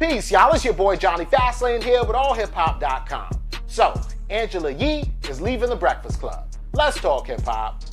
Peace, y'all. It's your boy Johnny Fastlane here with allhiphop.com. So, Angela Yee is leaving the Breakfast Club. Let's talk hip-hop.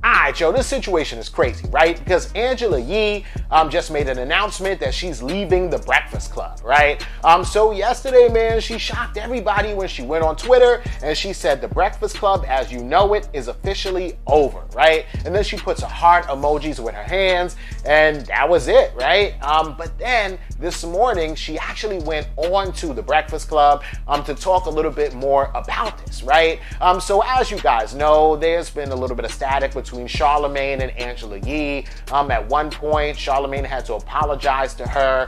Alright, yo, this situation is crazy, right? Because Angela Yee just made an announcement that she's leaving the Breakfast Club, right? So yesterday, man, she shocked everybody when she went on Twitter and she said the Breakfast Club, as you know it, is officially over, right? And then she puts a heart emojis with her hands, and that was it, right? But then this morning, she actually went on to the Breakfast Club to talk a little bit more about this, right? So as you guys know, there's been a little bit of static between Charlamagne and Angela Yee. At one point, Charlamagne had to apologize to her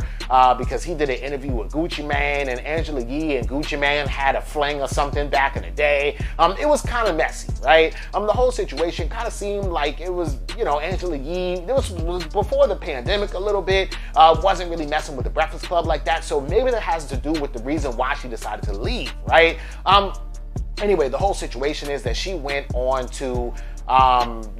because he did an interview with Gucci Mane, and Angela Yee and Gucci Mane had a fling or something back in the day. It was kind of messy, right? The whole situation kind of seemed like it was, Angela Yee, it was before the pandemic a little bit, wasn't really messing with the Breakfast Club like that, so maybe that has to do with the reason why she decided to leave, right? Anyway, the whole situation is that she went on to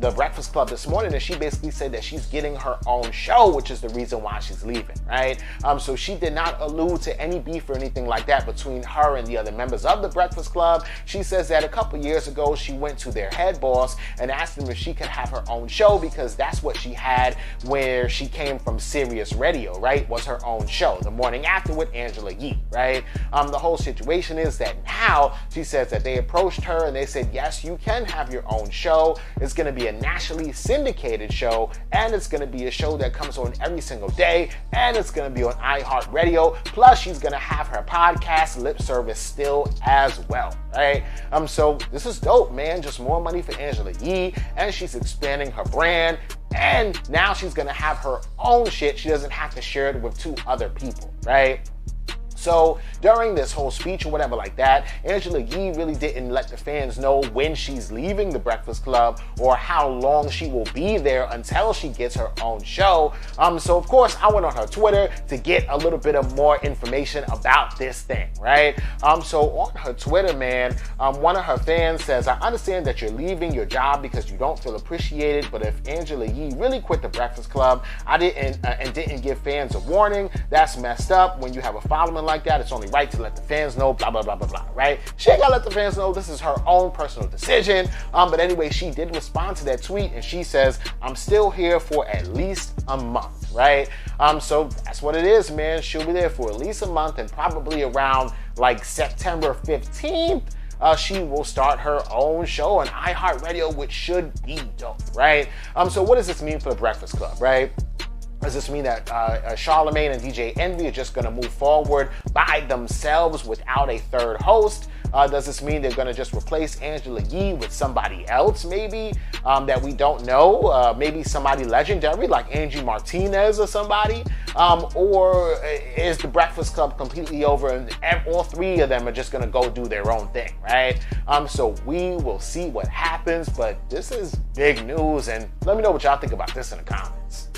the Breakfast Club this morning, and she basically said that she's getting her own show, which is the reason why she's leaving, right? So she did not allude to any beef or anything like that between her and the other members of the Breakfast Club. She says that a couple years ago, she went to their head boss and asked him if she could have her own show, because that's what she had where she came from Sirius Radio, right? Was her own show, The Morning After with Angela Yee, right? The whole situation is that now she says that they approached her and they said, yes, you can have your own show. It's going to be a nationally syndicated show, and it's going to be a show that comes on every single day, and it's going to be on iHeartRadio. Plus, she's going to have her podcast, Lip Service, still as well, right? So this is dope, man. Just more money for Angela Yee, and she's expanding her brand, and now she's going to have her own shit. She doesn't have to share it with two other people, right? So during this whole speech or whatever like that, Angela Yee really didn't let the fans know when she's leaving the Breakfast Club or how long she will be there until she gets her own show. So of course I went on her Twitter to get a little bit of more information about this thing, right? So on her Twitter, man, one of her fans says, I understand that you're leaving your job because you don't feel appreciated, but if Angela Yee really quit the Breakfast Club, didn't give fans a warning, that's messed up. When you have a following like that, it's only right to let the fans know, blah, blah, blah, blah, blah, right? She ain't gotta let the fans know. This is her own personal decision. But anyway, she did respond to that tweet, and she says, I'm still here for at least a month, right? So that's what it is, man. She'll be there for at least a month, and probably around like September 15th, she will start her own show on iHeartRadio, which should be dope, right? So what does this mean for the Breakfast Club, right? Does this mean that Charlamagne and DJ Envy are just going to move forward by themselves without a third host? Does this mean they're going to just replace Angela Yee with somebody else, maybe, that we don't know? Maybe somebody legendary like Angie Martinez or somebody? Or is the Breakfast Club completely over and all three of them are just going to go do their own thing, right? So we will see what happens, but this is big news, and let me know what y'all think about this in the comments.